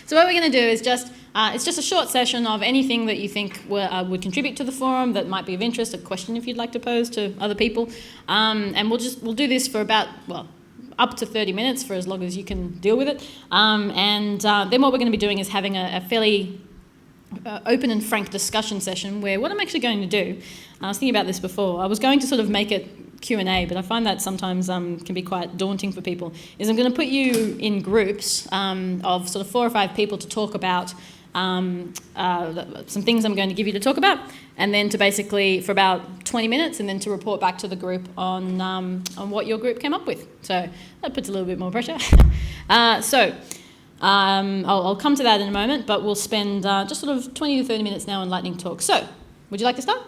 So what we're going to do is just, it's just a short session of anything that you think would contribute to the forum that might be of interest, a question if you'd like to pose to other people. And we'll do this for about, up to 30 minutes for as long as you can deal with it. And then what we're going to be doing is having a fairly open and frank discussion session where what I'm actually going to do, I was thinking about this before, I was going to sort of make it Q&A, but I find that sometimes can be quite daunting for people, is I'm going to put you in groups of sort of 4 or 5 people to talk about some things I'm going to give you to talk about, and then to basically, for about 20 minutes, and then to report back to the group on what your group came up with. So that puts a little bit more pressure. I'll come to that in a moment, but we'll spend just sort of 20 to 30 minutes now on lightning talk. So, would you like to start?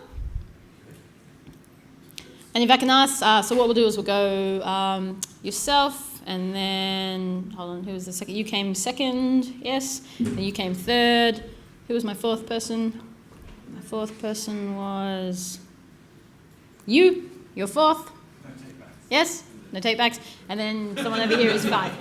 And if I can ask, so what we'll do is we'll go yourself, and then, hold on, who was the second? You came second, yes, and you came third. Who was my fourth person? My fourth person was you, you're fourth. No take-backs. Yes, no take-backs. And then someone over here is 5.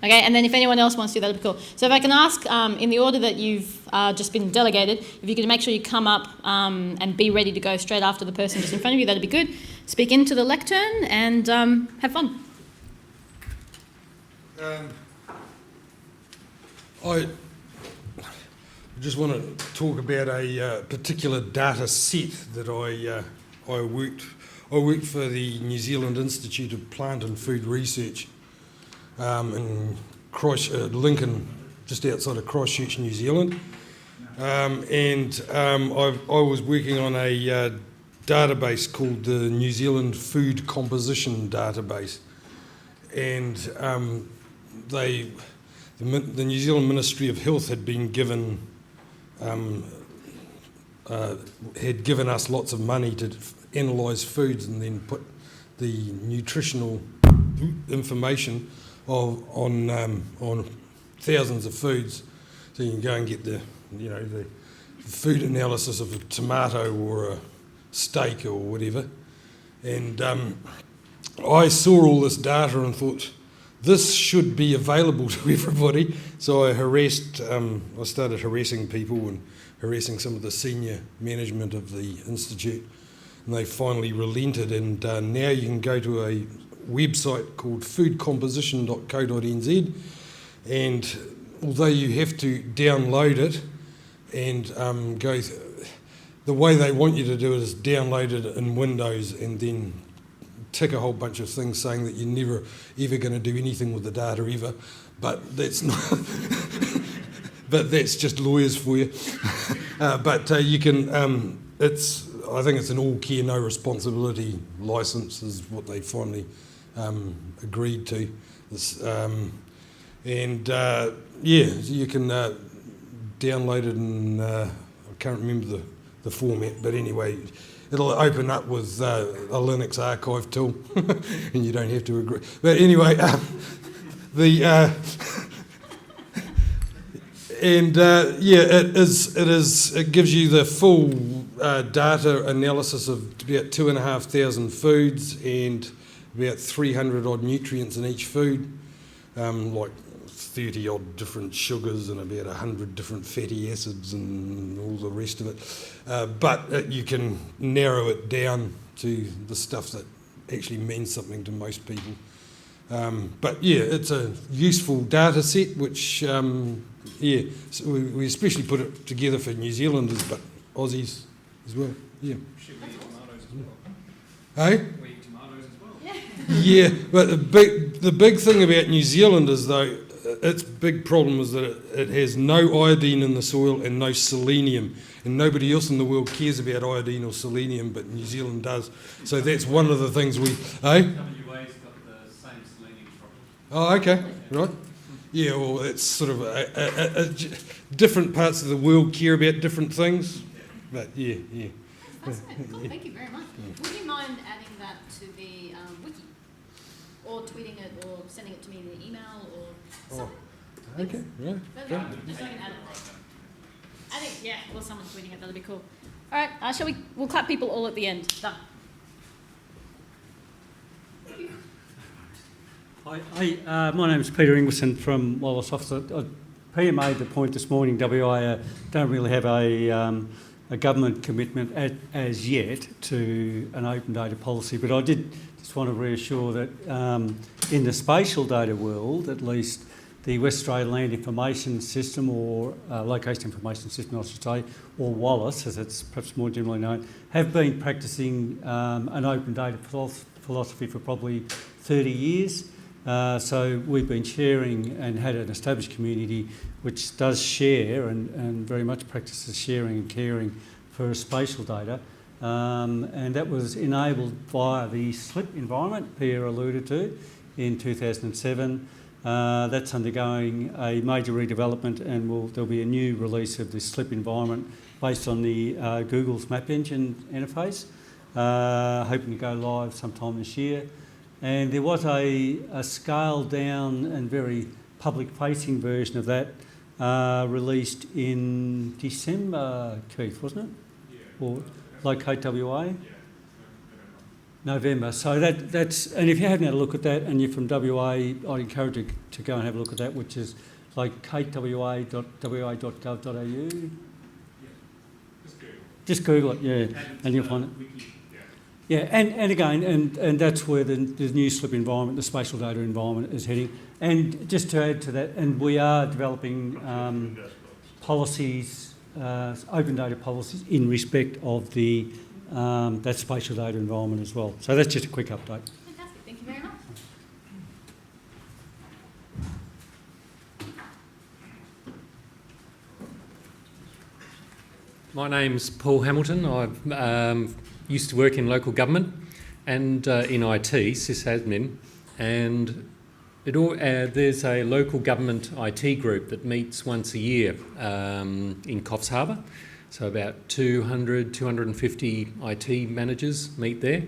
Okay, and then if anyone else wants to do that, would be cool. So if I can ask, in the order that you've just been delegated, if you could make sure you come up and be ready to go straight after the person just in front of you, that'd be good. Speak into the lectern and have fun. I just want to talk about a particular data set that I worked for the New Zealand Institute of Plant and Food Research in Lincoln, just outside of Christchurch, New Zealand. I was working on a database called the New Zealand Food Composition Database. And the New Zealand Ministry of Health had been given us lots of money to analyse foods and then put the nutritional information on thousands of foods, so you can go and get the food analysis of a tomato or a steak or whatever. And I saw all this data and thought this should be available to everybody. So I started harassing people and harassing some of the senior management of the institute, and they finally relented. And now you can go to a website called foodcomposition.co.nz, and although you have to download it and the way they want you to do it is download it in Windows and then tick a whole bunch of things saying that you're never ever going to do anything with the data ever, but that's not but that's just lawyers for you. You can I think it's an all care no responsibility license is what they finally agreed to. You can download it and I can't remember the format, but anyway, it'll open up with a Linux archive tool, and you don't have to agree. But anyway, it gives you the full data analysis of about 2,500 foods and about 300 odd nutrients in each food, like 30 odd different sugars and about 100 different fatty acids and all the rest of it. But you can narrow it down to the stuff that actually means something to most people. It's a useful data set, which, so we especially put it together for New Zealanders, but Aussies as well. Yeah. Should we eat tomatoes as well? Hey? We eat tomatoes as well. Yeah, but the big thing about New Zealand is, though, its big problem is that it has no iodine in the soil and no selenium, and nobody else in the world cares about iodine or selenium, but New Zealand does. So that's one of the things we... WA's got the same selenium problem. Oh, okay, right. Yeah, well, it's sort of different parts of the world care about different things, but yeah. That's fascinating. Cool, thank you very much. Would you mind adding that to the wiki? Or tweeting it, or sending it to me in an email, or something? Okay, right. Just so I can add it. I think, well, someone's tweeting it, that'll be cool. All right, we'll clap people all at the end. Done. Hi, my name's Peter Ingleson from Wildlife Officer. Peter made the point this morning, WA don't really have a government commitment as yet to an open data policy, but I did just want to reassure that in the spatial data world, at least, the West Australian Land Information System, or Location Information System, I should say, or Wallace, as it's perhaps more generally known, have been practising an open data philosophy for probably 30 years. So we've been sharing and had an established community which does share and very much practices sharing and caring for spatial data. And that was enabled via the SLIP environment Pierre alluded to in 2007. That's undergoing a major redevelopment, and there'll be a new release of the SLIP environment based on the Google's Map Engine interface, hoping to go live sometime this year. And there was a scaled down and very public-facing version of that released in December, Keith, wasn't it? Yeah. Or Locate WA? Yeah. November. So that's, and if you haven't had a look at that and you're from WA, I'd encourage you to go and have a look at that, which is locatewa.wa.gov.au. Yeah. Just Google it, yeah, and you'll find it. Yeah, and again, and that's where the new SLIP environment, the spatial data environment, is heading. And just to add to that, and we are developing policies, open data policies, in respect of the that spatial data environment as well. So that's just a quick update. Fantastic, thank you very much. My name's Paul Hamilton. I've used to work in local government and in IT, sysadmin, and there's a local government IT group that meets once a year in Coffs Harbour. So about 250 IT managers meet there.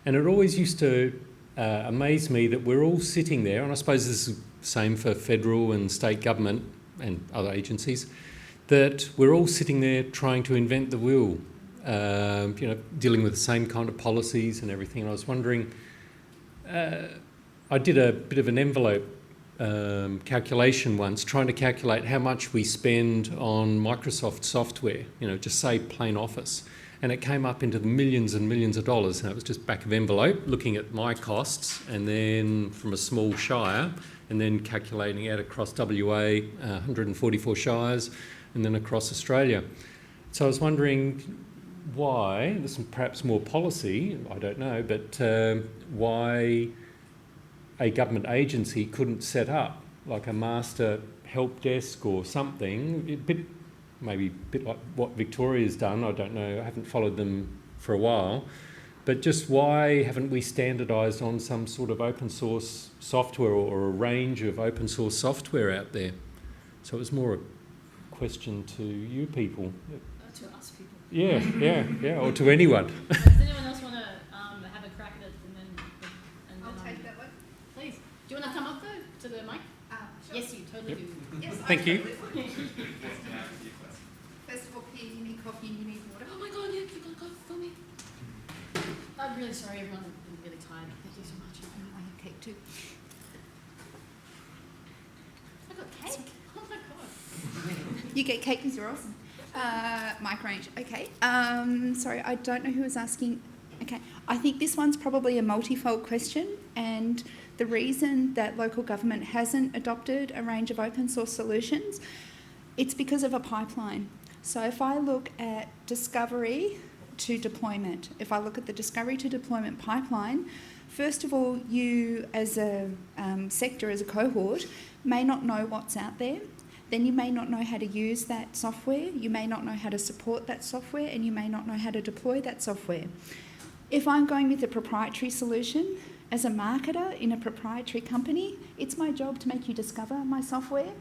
And it always used to amaze me that we're all sitting there, and I suppose this is the same for federal and state government and other agencies, that we're all sitting there trying to invent the wheel, dealing with the same kind of policies and everything. And I was wondering, I did a bit of an envelope calculation once, trying to calculate how much we spend on Microsoft software, just say plain Office. And it came up into the millions and millions of dollars. And it was just back of envelope, looking at my costs, and then from a small shire, and then calculating out across WA, 144 shires, and then across Australia. So I was wondering why, this is perhaps more policy, I don't know, but why a government agency couldn't set up like a master help desk or something, maybe a bit like what Victoria's done, I don't know, I haven't followed them for a while, but just why haven't we standardised on some sort of open source software or a range of open source software out there? So it was more a question to you people. To us people. Yeah, or to anyone. Does anyone else want to have a crack at it and then I'll take that one. Please. Do you want to come up though to the mic? Sure. Yes, you totally do. Yes, Thank you. First of all, Pierre, you need coffee and you need water. Oh my God, yeah, you got to go for me. I'm really sorry, everyone. I'm really tired. Thank you so much. I have cake too. I got cake. Oh my God. You get cake because you're awesome. Mic range, okay. Sorry, I don't know who was asking. Okay, I think this one's probably a multifold question, and the reason that local government hasn't adopted a range of open source solutions, it's because of a pipeline. So if I look at discovery to deployment, if I look at the discovery to deployment pipeline, first of all, you as a sector, as a cohort, may not know what's out there. Then you may not know how to use that software, you may not know how to support that software, and you may not know how to deploy that software. If I'm going with a proprietary solution, as a marketer in a proprietary company, it's my job to make you discover my software.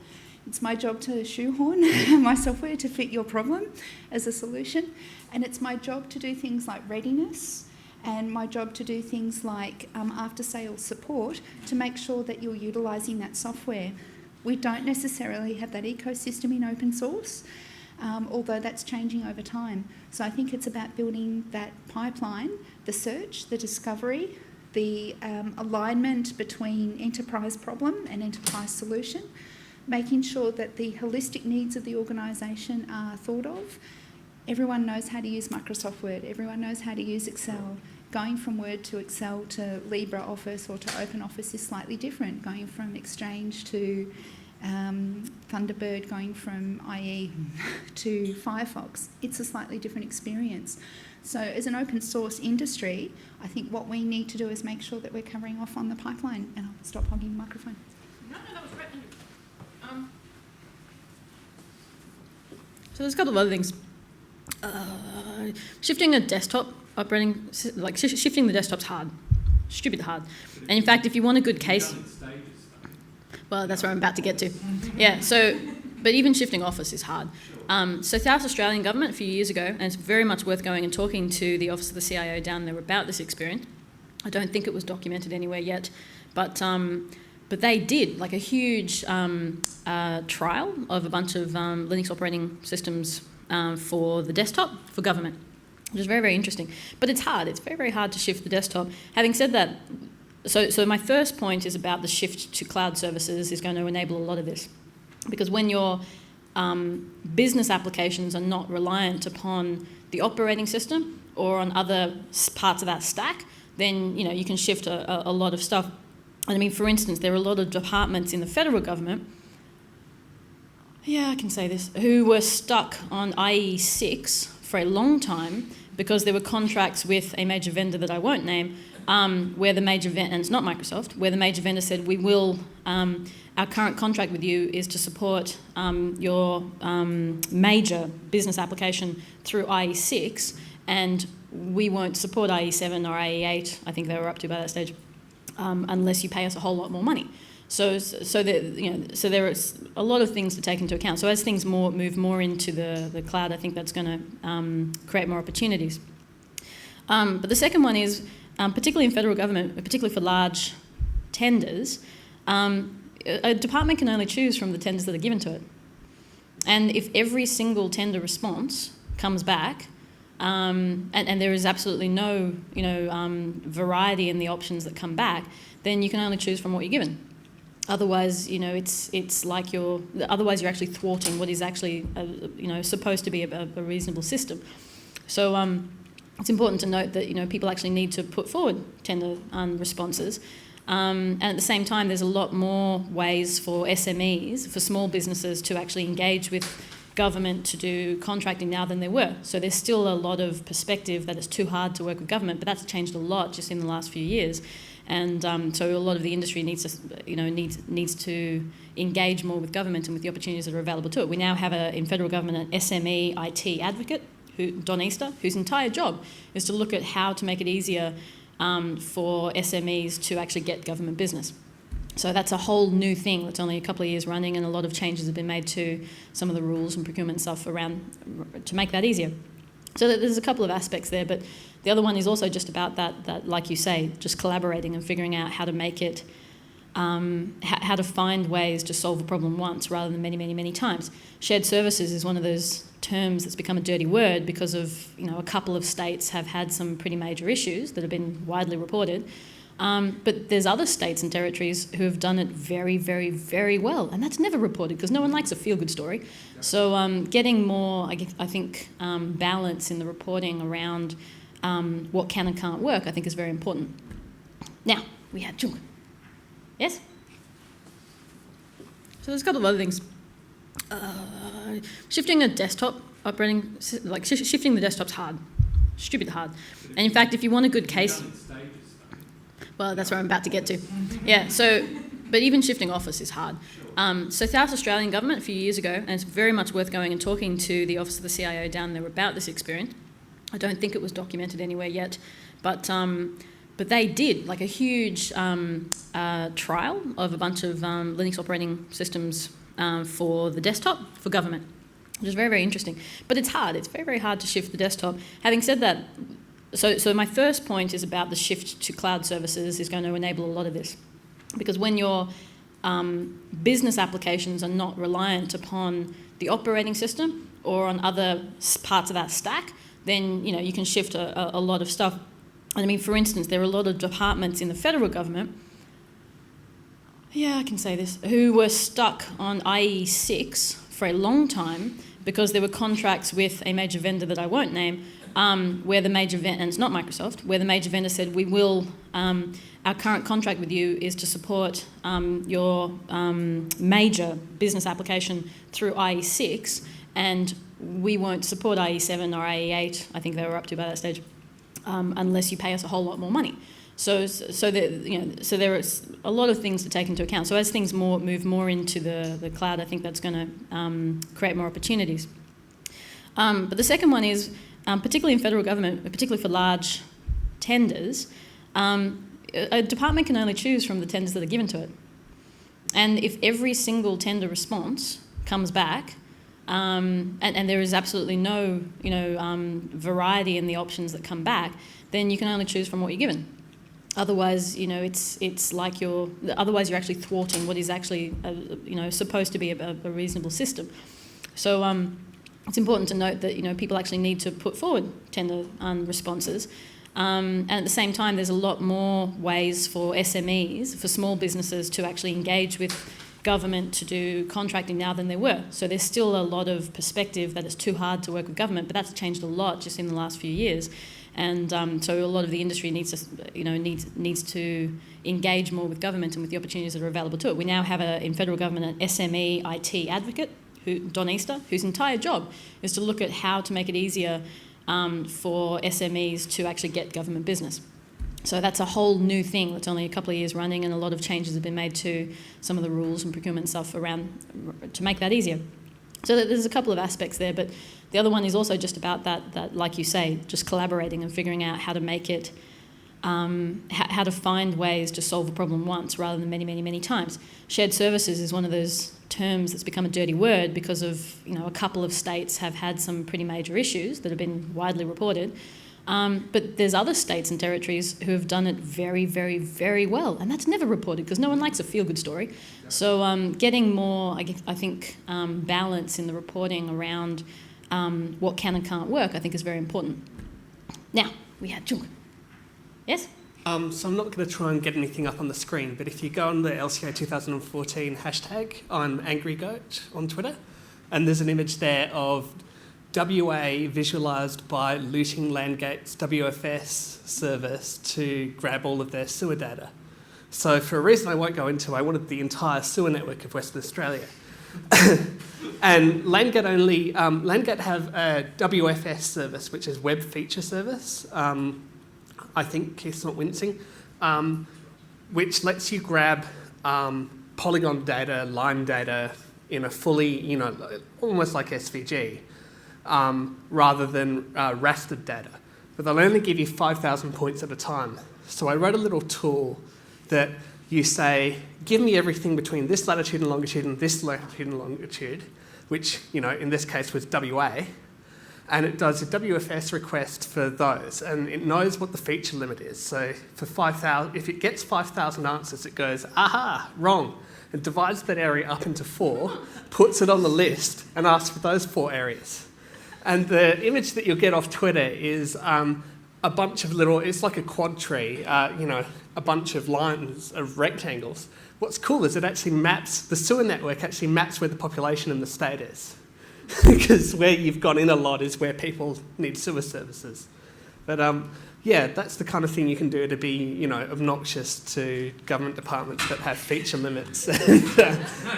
It's my job to shoehorn my software to fit your problem as a solution. And it's my job to do things like readiness, and my job to do things like after-sales support to make sure that you're utilising that software. We don't necessarily have that ecosystem in open source, although that's changing over time. So I think it's about building that pipeline, the search, the discovery, the alignment between enterprise problem and enterprise solution, making sure that the holistic needs of the organisation are thought of. Everyone knows how to use Microsoft Word. Everyone knows how to use Excel. Going from Word to Excel to LibreOffice or to OpenOffice is slightly different. Going from Exchange to Thunderbird, going from IE to Firefox, it's a slightly different experience. So as an open source industry, I think what we need to do is make sure that we're covering off on the pipeline. And I'll stop hogging the microphone. No, that was great. So there's a couple of other things. Shifting a desktop operating, like shifting the desktop's hard, stupid hard. And in fact, if you want a good case, well, that's where I'm about to get to. Yeah. So, but even shifting Office is hard. So South Australian government a few years ago, and it's very much worth going and talking to the Office of the CIO down there about this experience. I don't think it was documented anywhere yet, but they did like a huge trial of a bunch of Linux operating systems for the desktop for government, which is very, very interesting. But it's hard. It's very, very hard to shift the desktop. Having said that, so my first point is about the shift to cloud services is going to enable a lot of this. Because when your business applications are not reliant upon the operating system or on other parts of that stack, then you can shift a lot of stuff. And I mean, for instance, there are a lot of departments in the federal government, I can say this, who were stuck on IE6 for a long time because there were contracts with a major vendor that I won't name, where the major vendor, and it's not Microsoft, where the major vendor said, we will, our current contract with you is to support your major business application through IE6, and we won't support IE7 or IE8, I think they were up to by that stage, unless you pay us a whole lot more money. So there is a lot of things to take into account. So as things move more into the cloud, I think that's going to create more opportunities. But the second one is, particularly in federal government, particularly for large tenders, a department can only choose from the tenders that are given to it. And if every single tender response comes back, and there is absolutely no variety in the options that come back, then you can only choose from what you're given. Otherwise, it's like otherwise you're actually thwarting what is actually supposed to be a reasonable system. So it's important to note that people actually need to put forward tender responses. And at the same time, there's a lot more ways for SMEs, for small businesses, to actually engage with government to do contracting now than there were. So there's still a lot of perspective that it's too hard to work with government, but that's changed a lot just in the last few years. And so a lot of the industry needs to engage more with government and with the opportunities that are available to it. We now have in federal government an SME IT advocate, Don Easter, whose entire job is to look at how to make it easier for SMEs to actually get government business. So that's a whole new thing that's only a couple of years running, and a lot of changes have been made to some of the rules and procurement stuff around to make that easier. So there's a couple of aspects there, but the other one is also just about that, like you say, just collaborating and figuring out how to make it, how to find ways to solve a problem once rather than many, many, many times. Shared services is one of those terms that's become a dirty word because of, a couple of states have had some pretty major issues that have been widely reported. But there's other states and territories who have done it very, very, very well, and that's never reported because no one likes a feel-good story. So getting more, I think, balance in the reporting around what can and can't work, I think, is very important. Now, we had Chung. Yes? So there's a couple of other things. Shifting a desktop operating, like shifting the desktop's hard, stupid hard. And in fact, if you want a good case, well, that's where I'm about to get to. Yeah. So, but even shifting Office is hard. So South Australian government a few years ago, and it's very much worth going and talking to the Office of the CIO down there about this experience. I don't think it was documented anywhere yet, but they did like a huge trial of a bunch of Linux operating systems for the desktop for government, which is very, very interesting. But it's hard. It's very, very hard to shift the desktop. Having said that, so my first point is about the shift to cloud services is going to enable a lot of this. Because when your business applications are not reliant upon the operating system or on other parts of that stack, then you can shift a lot of stuff. And I mean, for instance, there are a lot of departments in the federal government yeah, I can say this, who were stuck on IE6 for a long time because there were contracts with a major vendor that I won't name, where the major vendor, and it's not Microsoft, where the major vendor said, we will, our current contract with you is to support your major business application through IE6, and we won't support IE7 or IE8, I think they were up to by that stage, unless you pay us a whole lot more money. So there is a lot of things to take into account. So as things move more into the cloud, I think that's going to create more opportunities. But the second one is, particularly in federal government, particularly for large tenders, a department can only choose from the tenders that are given to it. And if every single tender response comes back, and there is absolutely no variety in the options that come back, then you can only choose from what you're given. Otherwise, it's like otherwise you're actually thwarting what is actually, supposed to be a reasonable system. So it's important to note that, people actually need to put forward tender responses. And at the same time, there's a lot more ways for SMEs, for small businesses, to actually engage with government to do contracting now than there were. So there's still a lot of perspective that it's too hard to work with government, but that's changed a lot just in the last few years. And so a lot of the industry needs to engage more with government and with the opportunities that are available to it. We now have in federal government an SME IT advocate, Don Easter, whose entire job is to look at how to make it easier for SMEs to actually get government business. So that's a whole new thing that's only a couple of years running, and a lot of changes have been made to some of the rules and procurement stuff around to make that easier. So there's a couple of aspects there, but the other one is also just about that, like you say, just collaborating and figuring out how to make it, how to find ways to solve a problem once rather than many, many, many times. Shared services is one of those terms that's become a dirty word because of, a couple of states have had some pretty major issues that have been widely reported. But there's other states and territories who have done it very, very, very well, and that's never reported because no one likes a feel-good story. So getting more, I think, balance in the reporting around what can and can't work, I think, is very important. Now, we had Chung. Yes? So I'm not going to try and get anything up on the screen, but if you go on the LCA 2014 hashtag, I'm AngryGoat on Twitter, and there's an image there of WA visualised by looting Landgate's WFS service to grab all of their sewer data. So for a reason I won't go into, I wanted the entire sewer network of Western Australia. And Landgate have a WFS service, which is Web Feature Service. I think Keith's not wincing, which lets you grab polygon data, line data in a fully, almost like SVG, rather than rastered data. But they'll only give you 5,000 points at a time. So I wrote a little tool that you say, give me everything between this latitude and longitude and this latitude and longitude, which, in this case was WA, and it does a WFS request for those, and it knows what the feature limit is. So for 5,000, if it gets 5,000 answers, it goes, aha, wrong. It divides that area up into 4, puts it on the list, and asks for those 4 areas. And the image that you'll get off Twitter is a bunch of little, it's like a quad tree, a bunch of lines of rectangles. What's cool is it actually maps, the sewer network actually maps where the population in the state is. Because where you've gone in a lot is where people need sewer services. But that's the kind of thing you can do to be, obnoxious to government departments that have feature limits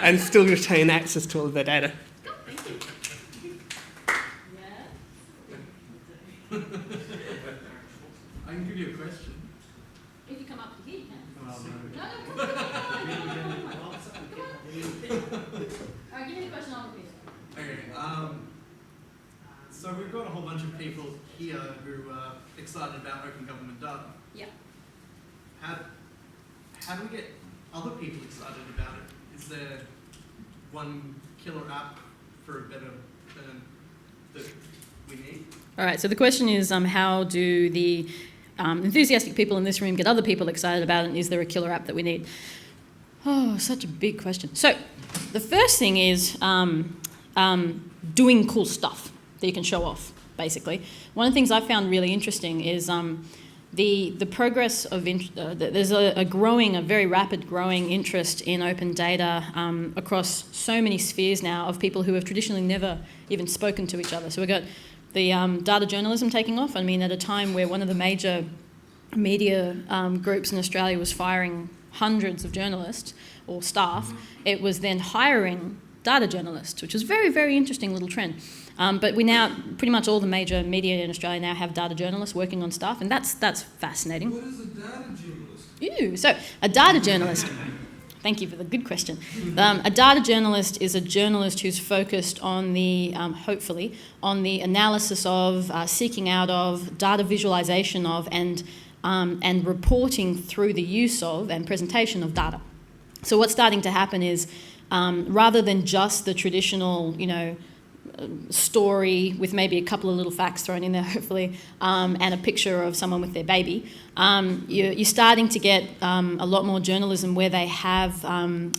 and still retain access to all of their data. I can give you a question. If you come up to here, you can. Oh, no. No, All right, give me the question, I'll repeat it. Okay. So we've got a whole bunch of people here who are excited about open government data. Yeah. How do we get other people excited about it? Is there one killer app for a better that we need? All right, so the question is, how do the enthusiastic people in this room get other people excited about it, and is there a killer app that we need? Oh, such a big question. So the first thing is doing cool stuff that you can show off, basically. One of the things I found really interesting is the progress of there's a very rapid growing interest in open data across so many spheres now of people who have traditionally never even spoken to each other. So we've got the data journalism taking off. I mean, at a time where one of the major media groups in Australia was firing hundreds of journalists or staff, it was then hiring data journalists, which was a very, very interesting little trend. But we now, pretty much all the major media in Australia now have data journalists working on stuff, and that's fascinating. What is a data journalist? So a data journalist, thank you for the good question. A data journalist is a journalist who's focused on the, hopefully, on the analysis of, seeking out of, data visualisation of, and reporting through the use of and presentation of data. So what's starting to happen is, rather than just the traditional, story with maybe a couple of little facts thrown in there, hopefully, and a picture of someone with their baby, you're starting to get a lot more journalism where they have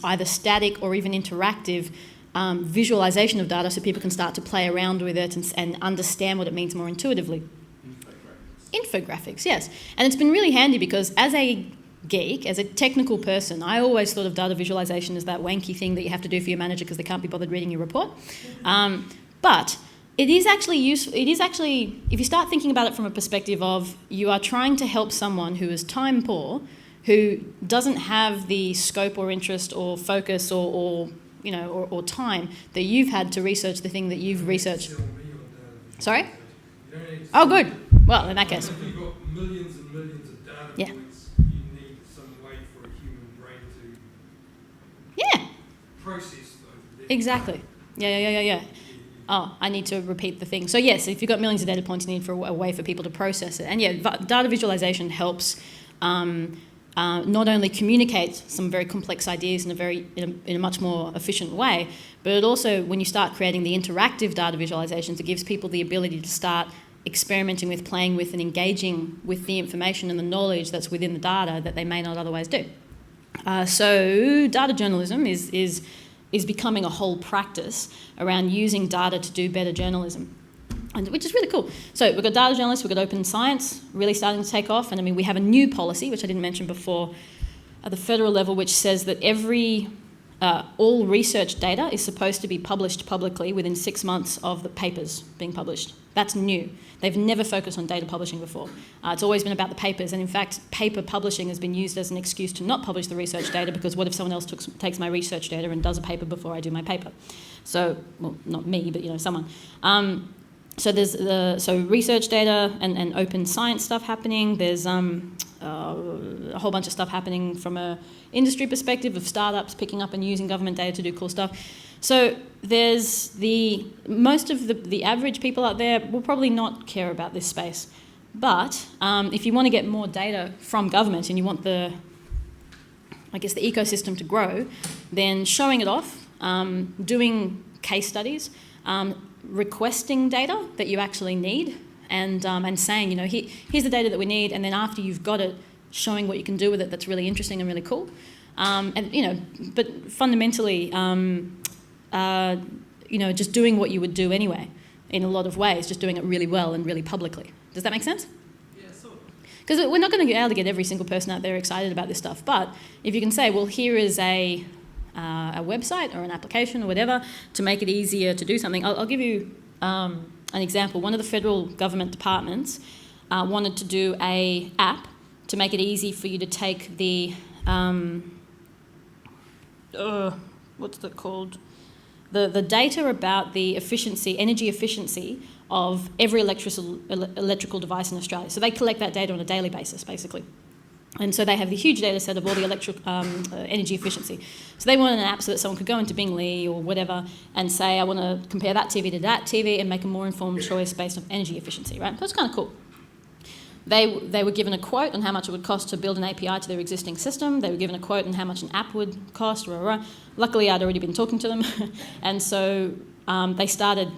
either static or even interactive visualisation of data so people can start to play around with it and understand what it means more intuitively. Infographics, yes. And it's been really handy because as a geek, as a technical person, I always thought of data visualisation as that wanky thing that you have to do for your manager because they can't be bothered reading your report. But it is actually useful. It is actually, if you start thinking about it from a perspective of you are trying to help someone who is time poor, who doesn't have the scope or interest or focus or time that you've had to research the thing that you've researched. Sorry? Oh, good. Well, in that case. If you've got millions and millions of data Yeah. points, you need some way for a human brain to process those. Exactly. Yeah. Oh, I need to repeat the thing. So yes, if you've got millions of data points, you need a way for people to process it. And yeah, data visualization helps not only communicate some very complex ideas in a much more efficient way, but it also, when you start creating the interactive data visualizations, it gives people the ability to start experimenting with, playing with, and engaging with the information and the knowledge that's within the data that they may not otherwise do. So data journalism is becoming a whole practice around using data to do better journalism, which is really cool. So we've got data journalists, we've got open science really starting to take off, and I mean we have a new policy, which I didn't mention before, at the federal level, which says that all research data is supposed to be published publicly within 6 months of the papers being published. That's new. They've never focused on data publishing before. It's always been about the papers, and in fact, paper publishing has been used as an excuse to not publish the research data because what if someone else takes my research data and does a paper before I do my paper? So, well, not me, but someone. So there's research data and open science stuff happening. There's a whole bunch of stuff happening from a industry perspective of startups picking up and using government data to do cool stuff. So there's most of the average people out there will probably not care about this space. But if you want to get more data from government and you want the ecosystem to grow, then showing it off, doing case studies, requesting data that you actually need, and saying, here's the data that we need, and then after you've got it, showing what you can do with it that's really interesting and really cool. But fundamentally, just doing what you would do anyway in a lot of ways, just doing it really well and really publicly. Does that make sense? Yeah, sort of. Because we're not going to be able to get every single person out there excited about this stuff, but if you can say, well, here is a website or an application or whatever to make it easier to do something. I'll give you an example. One of the federal government departments wanted to do an app to make it easy for you to take the, what's that called? The data about the energy efficiency of every electrical device in Australia. So they collect that data on a daily basis, basically. And so they have the huge data set of all the energy efficiency. So they wanted an app so that someone could go into Bing.ly or whatever and say, I want to compare that TV to that TV and make a more informed choice based on energy efficiency, right? That's kind of cool. They were given a quote on how much it would cost to build an API to their existing system. They were given a quote on how much an app would cost. Luckily, I'd already been talking to them. And so they started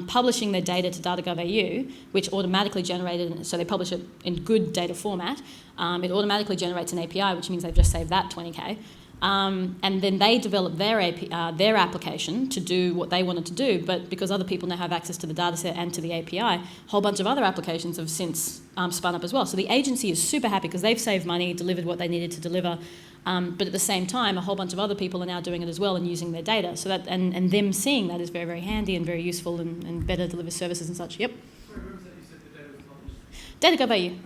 publishing their data to data.gov.au, which automatically generated, so they publish it in good data format. It automatically generates an API, which means they've just saved that $20K. And then they developed their application to do what they wanted to do, but because other people now have access to the dataset and to the API, a whole bunch of other applications have since spun up as well. So the agency is super happy because they've saved money, delivered what they needed to deliver, but at the same time, a whole bunch of other people are now doing it as well and using their data. So that and them seeing that is very, very handy and very useful and better delivers services and such. Yep. Sorry, where was that you said the data was published? Data.gov.au.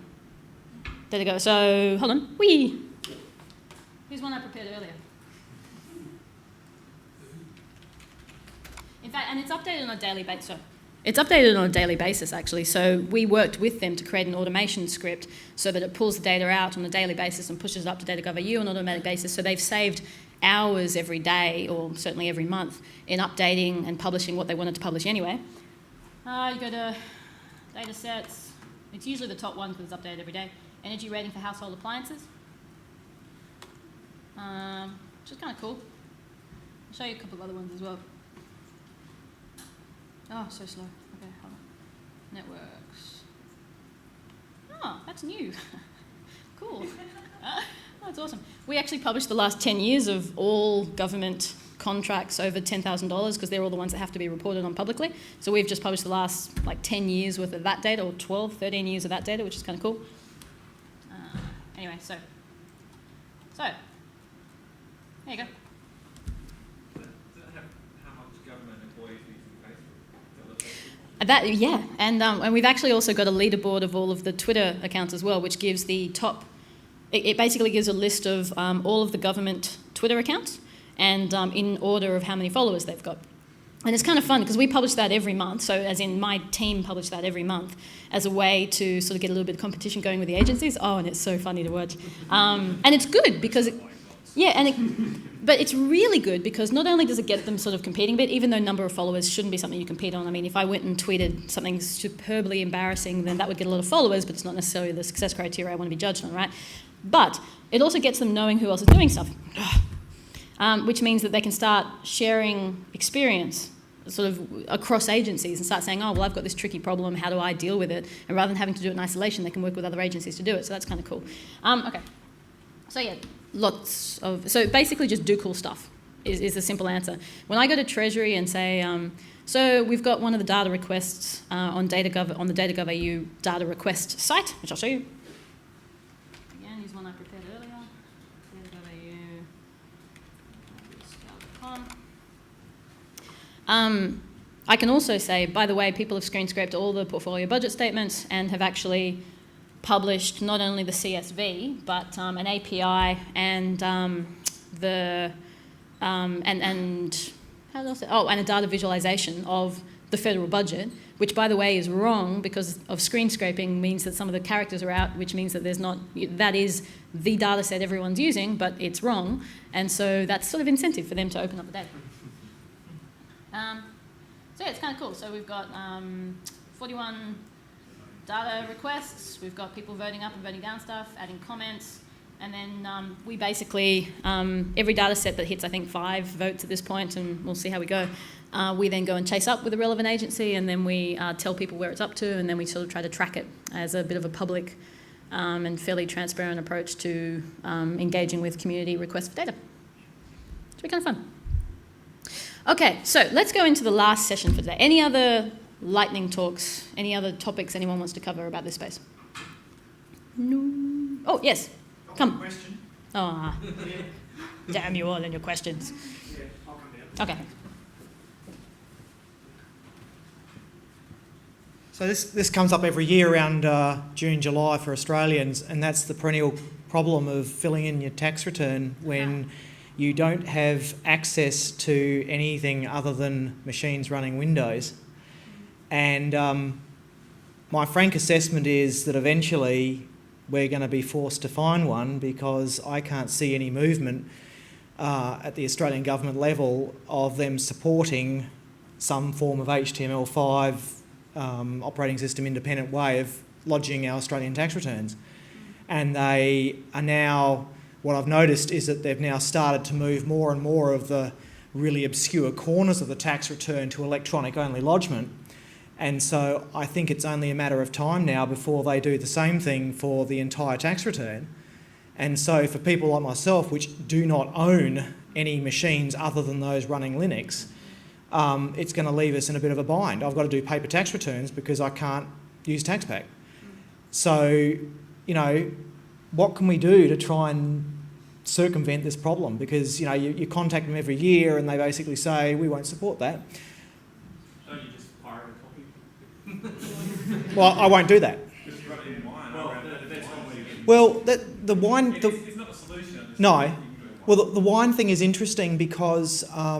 Data.gov. So hold on. Wee. Here's one I prepared earlier. In fact, and it's updated on a daily basis. So it's updated on a daily basis, actually. So we worked with them to create an automation script so that it pulls the data out on a daily basis and pushes it up to Data.gov.au on an automatic basis. So they've saved hours every day, or certainly every month, in updating and publishing what they wanted to publish anyway. You go to data sets. It's usually the top one because it's updated every day. Energy rating for household appliances. Which is kind of cool. I'll show you a couple of other ones as well. Oh, so slow. Okay, hold on. Networks. Oh, that's new. Cool. Oh, that's awesome. We actually published the last 10 years of all government contracts over $10,000 because they're all the ones that have to be reported on publicly. So we've just published the last 10 years worth of that data, or 12, 13 years of that data, which is kind of cool. Anyway, so there you go. Does that have how much government employees use Facebook? That, yeah, and we've actually also got a leaderboard of all of the Twitter accounts as well, which gives the top. It basically gives a list of all of the government Twitter accounts and in order of how many followers they've got. And it's kind of fun because we publish that every month. So as in my team publish that every month as a way to sort of get a little bit of competition going with the agencies. Oh, and it's so funny to watch. And it's good because, but it's really good because not only does it get them sort of competing a bit, even though number of followers shouldn't be something you compete on. I mean, if I went and tweeted something superbly embarrassing, then that would get a lot of followers, but it's not necessarily the success criteria I want to be judged on, right? But it also gets them knowing who else is doing stuff, which means that they can start sharing experience sort of across agencies and start saying, oh, well, I've got this tricky problem, how do I deal with it? And rather than having to do it in isolation, they can work with other agencies to do it. So that's kind of cool. Okay. So yeah, so basically just do cool stuff is the simple answer. When I go to Treasury and say, so we've got one of the data requests on the Data.gov.au data request site, which I'll show you. Again, here's one I prepared earlier. Data.gov.au. I can also say, by the way, people have screen scraped all the portfolio budget statements and have actually published not only the CSV but an API and and a data visualization of the federal budget, which by the way is wrong because of screen scraping means that some of the characters are out, which means that that is the data set everyone's using, but it's wrong, and so that's sort of incentive for them to open up the data. So yeah, it's kind of cool. So we've got 41 data requests. We've got people voting up and voting down stuff, adding comments, and then we basically, every data set that hits, I think, 5 votes at this point, and we'll see how we go, we then go and chase up with the relevant agency, and then we tell people where it's up to, and then we sort of try to track it as a bit of a public and fairly transparent approach to engaging with community requests for data. It's really kind of fun. Okay, so let's go into the last session for today. Any other lightning talks? Any other topics anyone wants to cover about this space? No. Oh, yes. Come. Question. Oh, damn you all and your questions. Yeah, I'll come down. Okay. So this comes up every year around June, July for Australians, and that's the perennial problem of filling in your tax return when you don't have access to anything other than machines running Windows. And my frank assessment is that eventually we're going to be forced to find one because I can't see any movement at the Australian government level of them supporting some form of HTML5 operating system independent way of lodging our Australian tax returns. And they are now, what I've noticed is that they've now started to move more and more of the really obscure corners of the tax return to electronic only lodgement. And so I think it's only a matter of time now before they do the same thing for the entire tax return. And so for people like myself, which do not own any machines other than those running Linux, it's going to leave us in a bit of a bind. I've got to do paper tax returns because I can't use TaxPack. So, you know, what can we do to try and circumvent this problem? Because, you know, you contact them every year and they basically say, we won't support that. Don't you just pirate a copy? Well, I won't do that. Just run it in wine. That's one way to get. Well, the wine... It's not a solution. It's No. you can do it Well, the wine thing is interesting because I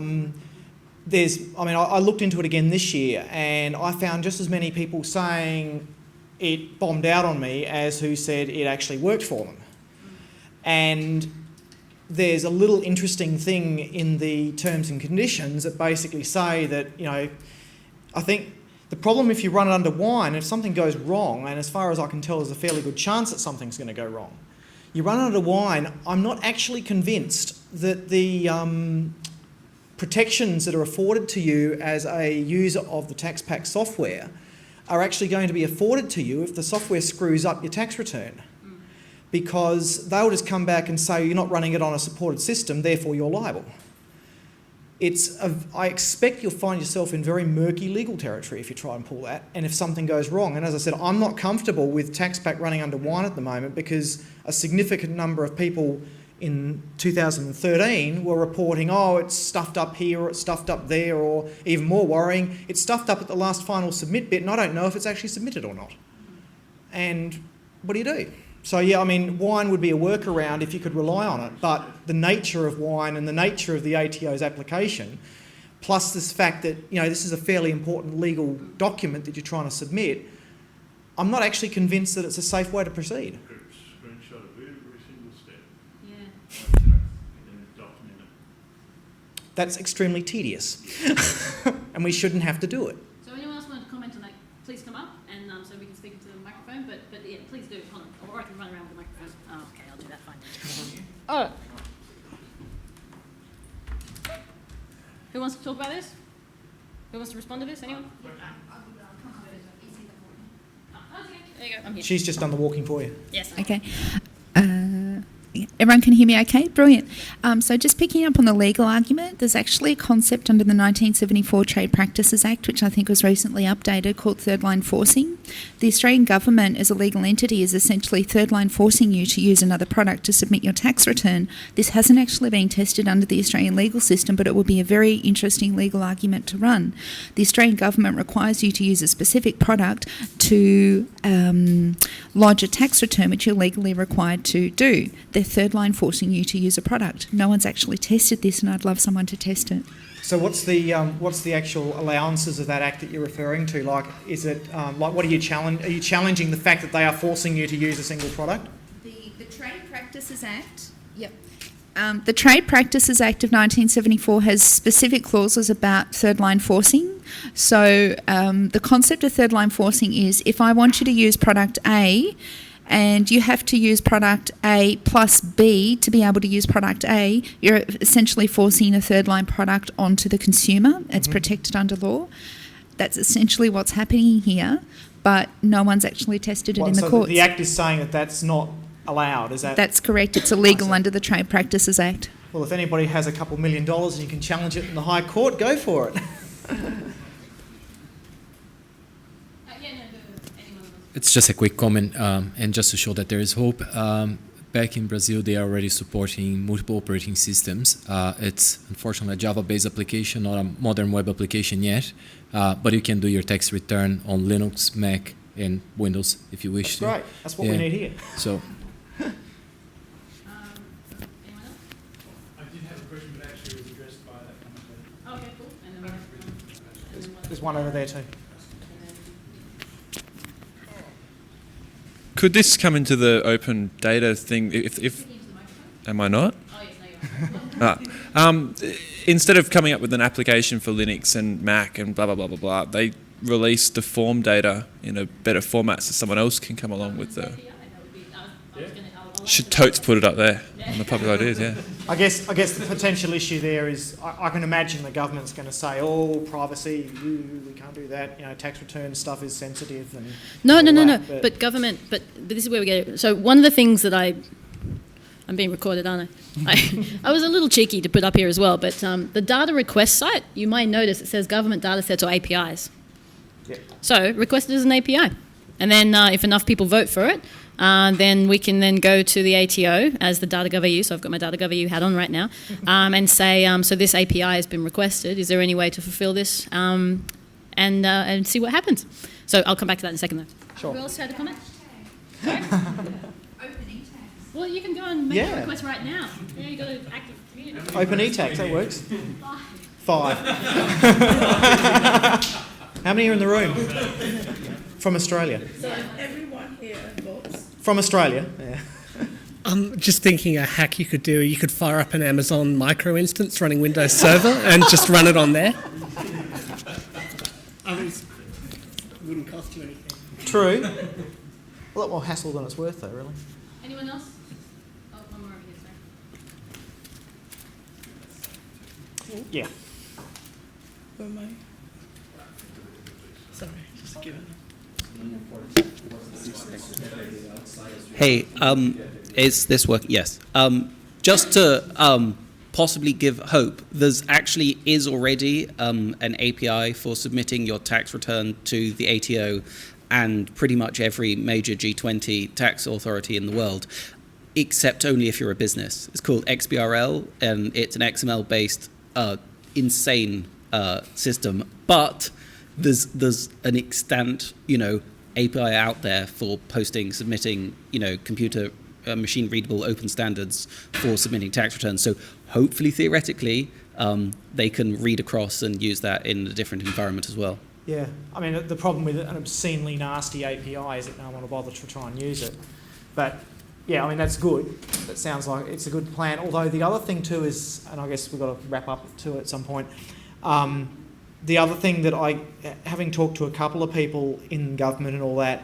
looked into it again this year and I found just as many people saying it bombed out on me as who said it actually worked for them. And there's a little interesting thing in the terms and conditions that basically say that, you know, I think the problem if you run it under wine, if something goes wrong, and as far as I can tell, there's a fairly good chance that something's going to go wrong. You run it under wine, I'm not actually convinced that the protections that are afforded to you as a user of the TaxPack software are actually going to be afforded to you if the software screws up your tax return. Because they'll just come back and say you're not running it on a supported system, therefore you're liable. I expect you'll find yourself in very murky legal territory if you try and pull that, and if something goes wrong. And as I said, I'm not comfortable with TaxPack running under wine at the moment because a significant number of people in 2013 were reporting, oh, it's stuffed up here or it's stuffed up there, or even more worrying, it's stuffed up at the last final submit bit and I don't know if it's actually submitted or not. And what do you do? So yeah, I mean, wine would be a workaround if you could rely on it, but the nature of wine and the nature of the ATO's application, plus this fact that, you know, this is a fairly important legal document that you're trying to submit, I'm not actually convinced that it's a safe way to proceed. Screenshot of every single step. Yeah. And then document it. That's extremely tedious, and we shouldn't have to do it. So anyone else want to comment on that, please come up and so we can speak into the microphone. But yeah, please do. Hold on. Or I can run around with the microphone. Oh, okay, I'll do that. Fine. Oh. Who wants to talk about this? Who wants to respond to this? Anyone? There you go. I'm here. She's just done the walking for you. Yes. Okay. Everyone can hear me okay? Brilliant. So just picking up on the legal argument, there's actually a concept under the 1974 Trade Practices Act, which I think was recently updated, called third line forcing. The Australian government as a legal entity is essentially third line forcing you to use another product to submit your tax return. This hasn't actually been tested under the Australian legal system, but it would be a very interesting legal argument to run. The Australian government requires you to use a specific product to lodge a tax return, which you're legally required to do. They're third line forcing you to use a product. No one's actually tested this, and I'd love someone to test it. So what's the actual allowances of that act that you're referring to? Like, is it like what are you challenging? Are you challenging the fact that they are forcing you to use a single product? The Trade Practices Act. Yep. The Trade Practices Act of 1974 has specific clauses about third line forcing. So the concept of third line forcing is if I want you to use product A, and you have to use product A plus B to be able to use product A, you're essentially forcing a third line product onto the consumer. It's protected under law. That's essentially what's happening here, but no one's actually tested it in the so courts. The Act is saying that that's not allowed, is that? That's correct. It's illegal under the Trade Practices Act. Well, if anybody has a couple $1 million and you can challenge it in the High Court, go for it. It's just a quick comment, and just to show that there is hope. Back in Brazil, they are already supporting multiple operating systems. It's unfortunately a Java-based application, not a modern web application yet, but you can do your tax return on Linux, Mac, and Windows if you wish to. That's great. That's what we need here. So. Anyone else? I did have a question, but actually it was addressed by that comment. Okay, cool. And then There's one over there too. Could this come into the open data thing? If am I not? Oh yes, no, you're Instead of coming up with an application for Linux and Mac and blah blah blah blah blah, they release the form data in a better format so someone else can come along with the. Should totes put it up there on the popular ideas? Yeah. I guess the potential issue there is I can imagine the government's going to say, oh, privacy, we can't do that. You know, tax return stuff is sensitive and No. But government. But this is where we get it. So one of the things that I'm being recorded, aren't I? I was a little cheeky to put up here as well, but the data request site, you might notice it says government data sets or APIs. Yep. So request it as an API. And then if enough people vote for it, then we can then go to the ATO as the data.gov.au, so I've got my data.gov.au hat on right now, and say, so this API has been requested. Is there any way to fulfill this? And see what happens. So I'll come back to that in a second, though. Sure. Who else had a comment? Well, you can go and make a request right now. Yeah, you've got to active community. Open e-tax, that works. 5. How many are in the room? From Australia. So everyone here votes. From Australia, yeah. I'm just thinking a hack you could do. You could fire up an Amazon micro instance running Windows Server and just run it on there. It wouldn't cost you anything. True. A lot more hassle than it's worth, though, really. Anyone else? Oh, one more over here, sorry. Yeah. Where am I? Sorry, just give it. Hey, is this working? Yes. Just to possibly give hope, there's actually is already an API for submitting your tax return to the ATO and pretty much every major G20 tax authority in the world, except only if you're a business. It's called XBRL, and it's an XML-based insane system, but there's an extant, API out there for posting, submitting, computer machine readable open standards for submitting tax returns. So hopefully, theoretically, they can read across and use that in a different environment as well. Yeah, I mean, the problem with an obscenely nasty API is that no one will bother to try and use it. But yeah, I mean, that's good. That sounds like it's a good plan. Although the other thing too is, and I guess we've got to wrap up to it at some point, the other thing that having talked to a couple of people in government and all that,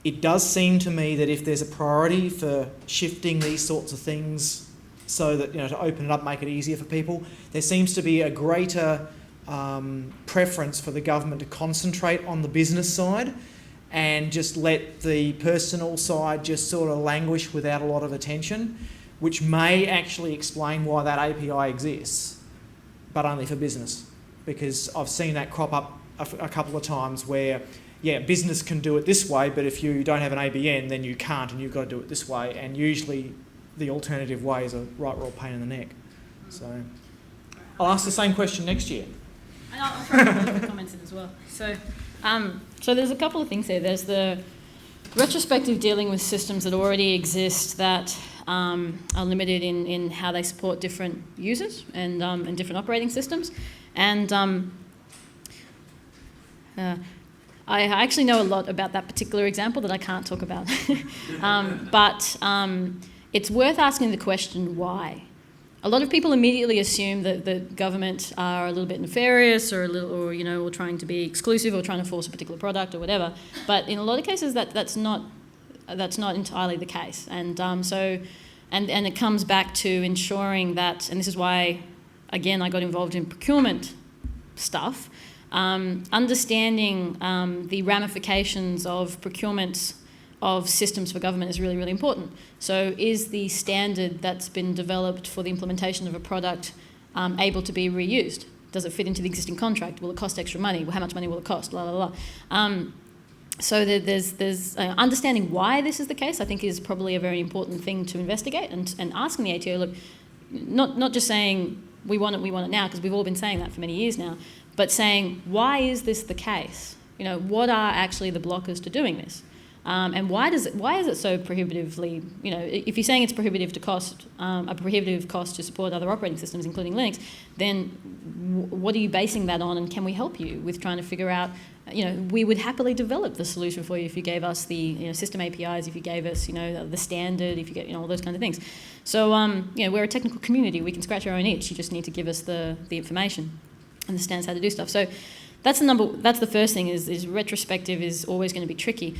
it does seem to me that if there's a priority for shifting these sorts of things so that, to open it up, make it easier for people, there seems to be a greater preference for the government to concentrate on the business side and just let the personal side just sort of languish without a lot of attention, which may actually explain why that API exists, but only for business. Because I've seen that crop up a couple of times where, business can do it this way, but if you don't have an ABN, then you can't, and you've got to do it this way. And usually the alternative way is a right royal pain in the neck. So I'll ask the same question next year. And I'll try to put comments in as well. So there's a couple of things there. There's the retrospective dealing with systems that already exist that are limited in how they support different users and different operating systems. And I actually know a lot about that particular example that I can't talk about. But it's worth asking the question, why? A lot of people immediately assume that the government are a little bit nefarious or trying to be exclusive or trying to force a particular product or whatever. But in a lot of cases, that's not entirely the case. And and it comes back to ensuring that, and this is why, again, I got involved in procurement stuff, understanding the ramifications of procurement of systems for government is really, really important. So is the standard that's been developed for the implementation of a product able to be reused? Does it fit into the existing contract? Will it cost extra money? How much money will it cost? Blah, blah, blah. So there's understanding why this is the case, I think, is probably a very important thing to investigate, and asking the ATO, look, not just saying we want it now, because we've all been saying that for many years now, but saying, why is this the case? What are actually the blockers to doing this? And why is it so prohibitively, if you're saying it's prohibitive cost to support other operating systems, including Linux, then what are you basing that on, and can we help you with trying to figure out, we would happily develop the solution for you if you gave us the system APIs, if you gave us, the standard, if you get, all those kinds of things. So, we're a technical community, we can scratch our own itch, you just need to give us the information, understands how to do stuff. So that's the first thing, is retrospective is always going to be tricky.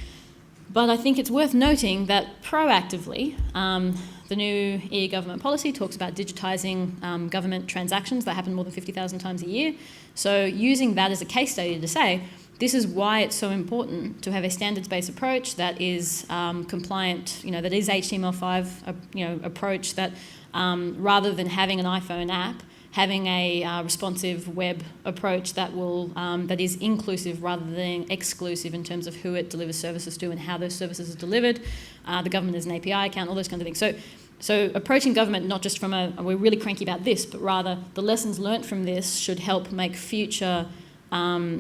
But I think it's worth noting that proactively, the new EU government policy talks about digitising government transactions that happen more than 50,000 times a year. So using that as a case study to say, This is why it's so important to have a standards-based approach that is compliant, that is HTML5, approach that rather than having an iPhone app, having a responsive web approach that that is inclusive rather than exclusive in terms of who it delivers services to and how those services are delivered. The government has an API account, all those kinds of things. So approaching government not just from we're really cranky about this, but rather the lessons learnt from this should help make future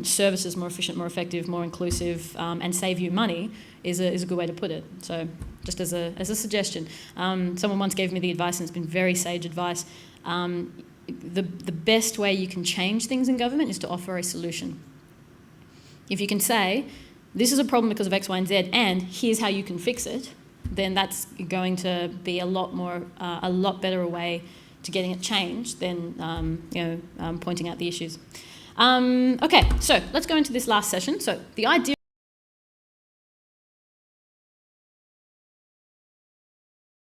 services more efficient, more effective, more inclusive, and save you money is a good way to put it. So just as a suggestion. Someone once gave me the advice, and it's been very sage advice. The best way you can change things in government is to offer a solution. If you can say, this is a problem because of X, Y, and Z, and here's how you can fix it, then that's going to be a lot better a way to getting it changed than pointing out the issues. Okay, so let's go into this last session. So the idea